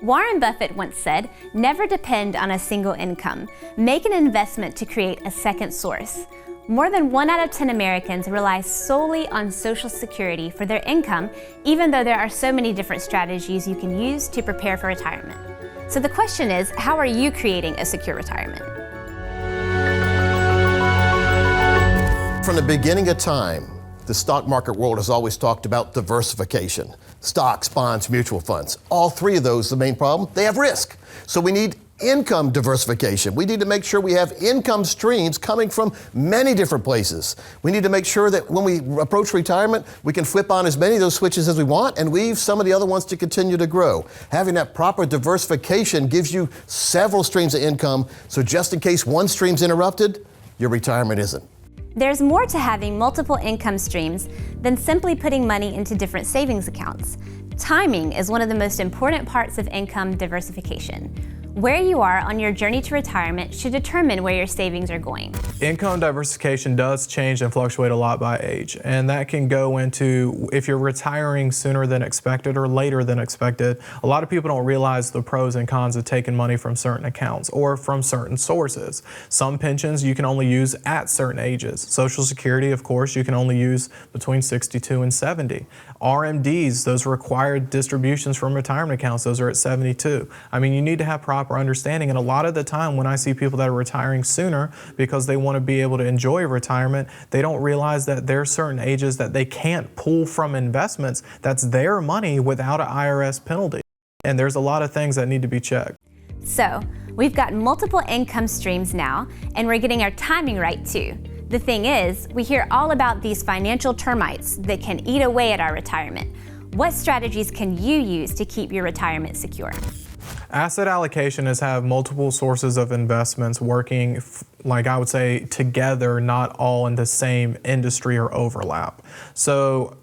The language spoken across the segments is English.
Warren Buffett once said, "Never depend on a single income. Make an investment to create a second source." More than 1 out of 10 Americans rely solely on Social Security for their income, even though there are so many different strategies you can use to prepare for retirement. So the question is, how are you creating a secure retirement? From the beginning of time, the stock market world has always talked about diversification. Stocks, bonds, mutual funds. All three of those, the main problem, they have risk. So we need income diversification. We need to make sure we have income streams coming from many different places. We need to make sure that when we approach retirement, we can flip on as many of those switches as we want and leave some of the other ones to continue to grow. Having that proper diversification gives you several streams of income, so just in case one stream's interrupted, your retirement isn't. There's more to having multiple income streams than simply putting money into different savings accounts. Timing is one of the most important parts of income diversification. Where you are on your journey to retirement should determine where your savings are going. Income diversification does change and fluctuate a lot by age, and that can go into if you're retiring sooner than expected or later than expected. A lot of people don't realize the pros and cons of taking money from certain accounts or from certain sources. Some pensions you can only use at certain ages. Social Security, of course, you can only use between 62 and 70. RMDs, those required distributions from retirement accounts, those are at 72. I mean, you need to have proper understanding, and a lot of the time when I see people that are retiring sooner because they want to be able to enjoy retirement, they don't realize that there are certain ages that they can't pull from investments. That's their money without an IRS penalty. And there's a lot of things that need to be checked. So, we've got multiple income streams now, and we're getting our timing right too. The thing is, we hear all about these financial termites that can eat away at our retirement. What strategies can you use to keep your retirement secure? Asset allocation is have multiple sources of investments working, like I would say, together, not all in the same industry or overlap. So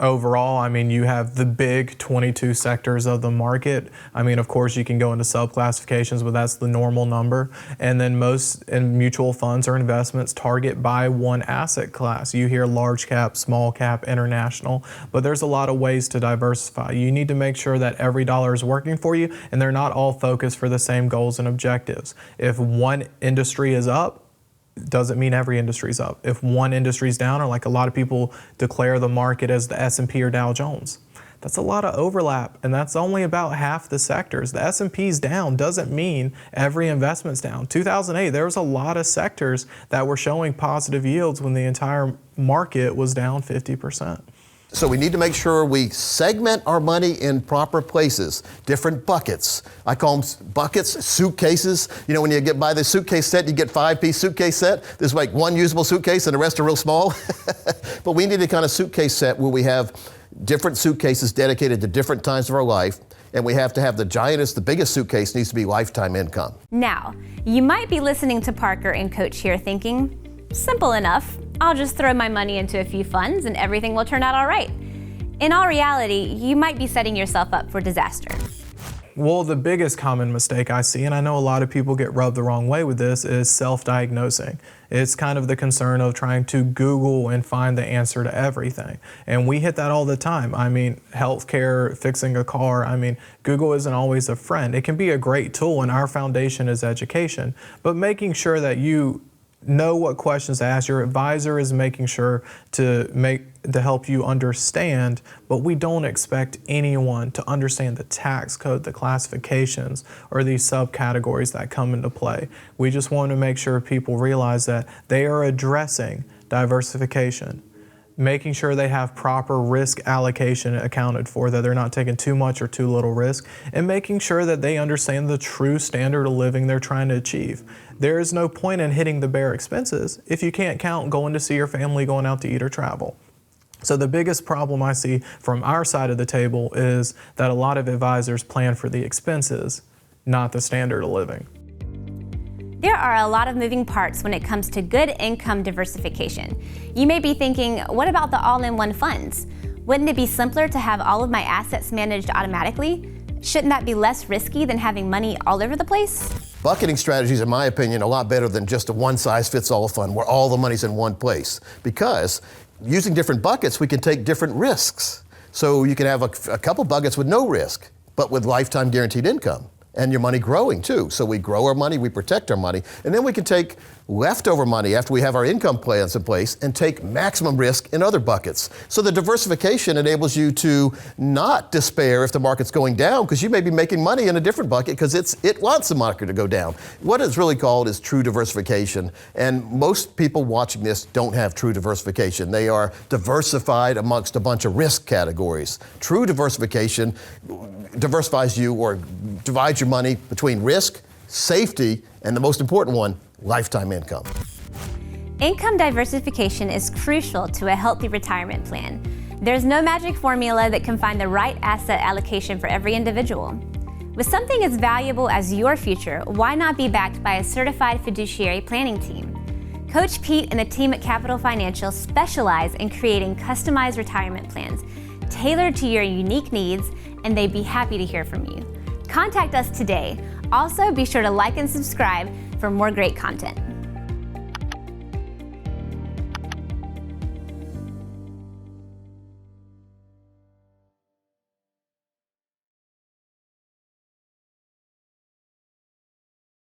overall, I mean, you have the big 22 sectors of the market. I mean, of course, you can go into sub-classifications, but that's the normal number. And then most mutual funds or investments target by one asset class. You hear large cap, small cap, international, but there's a lot of ways to diversify. You need to make sure that every dollar is working for you and they're not all focused for the same goals and objectives. If one industry is up, doesn't mean every industry's up. If one industry's down, or like a lot of people declare the market as the S&P or Dow Jones, that's a lot of overlap, and that's only about half the sectors. The S&P's down doesn't mean every investment's down. 2008, there was a lot of sectors that were showing positive yields when the entire market was down 50%. So we need to make sure we segment our money in proper places, different buckets. I call them buckets, suitcases. You know, when you buy the suitcase set, you get 5-piece suitcase set. There's like one usable suitcase and the rest are real small. But we need a kind of suitcase set where we have different suitcases dedicated to different times of our life. And we have to have the giantest, the biggest suitcase needs to be lifetime income. Now, you might be listening to Parker and Coach here thinking, simple enough. I'll just throw my money into a few funds and everything will turn out all right. In all reality, you might be setting yourself up for disaster. Well, the biggest common mistake I see, and I know a lot of people get rubbed the wrong way with this, is self-diagnosing. It's kind of the concern of trying to Google and find the answer to everything. And we hit that all the time. I mean, healthcare, fixing a car, I mean, Google isn't always a friend. It can be a great tool, and our foundation is education. But making sure that you know what questions to ask. Your advisor is making sure to help you understand, but we don't expect anyone to understand the tax code, the classifications, or these subcategories that come into play. We just want to make sure people realize that they are addressing diversification, making sure they have proper risk allocation accounted for, that they're not taking too much or too little risk, and making sure that they understand the true standard of living they're trying to achieve. There is no point in hitting the bare expenses if you can't count going to see your family, going out to eat or travel. So the biggest problem I see from our side of the table is that a lot of advisors plan for the expenses, not the standard of living. There are a lot of moving parts when it comes to good income diversification. You may be thinking, what about the all-in-one funds? Wouldn't it be simpler to have all of my assets managed automatically? Shouldn't that be less risky than having money all over the place? Bucketing strategies, in my opinion, are a lot better than just a one-size-fits-all fund where all the money's in one place. Because using different buckets, we can take different risks. So you can have a couple buckets with no risk. but with lifetime guaranteed income. And your money growing too. So we grow our money, we protect our money, and then we can take leftover money after we have our income plans in place and take maximum risk in other buckets. So the diversification enables you to not despair if the market's going down, because you may be making money in a different bucket because it wants the market to go down. What it's really called is true diversification. And most people watching this don't have true diversification. They are diversified amongst a bunch of risk categories. True diversification diversifies you or divides your money between risk, safety, and the most important one, lifetime income. Income diversification is crucial to a healthy retirement plan. There's no magic formula that can find the right asset allocation for every individual. With something as valuable as your future, why not be backed by a certified fiduciary planning team? Coach Pete and the team at Capital Financial specialize in creating customized retirement plans tailored to your unique needs, and they'd be happy to hear from you. Contact us today. Also, be sure to like and subscribe for more great content.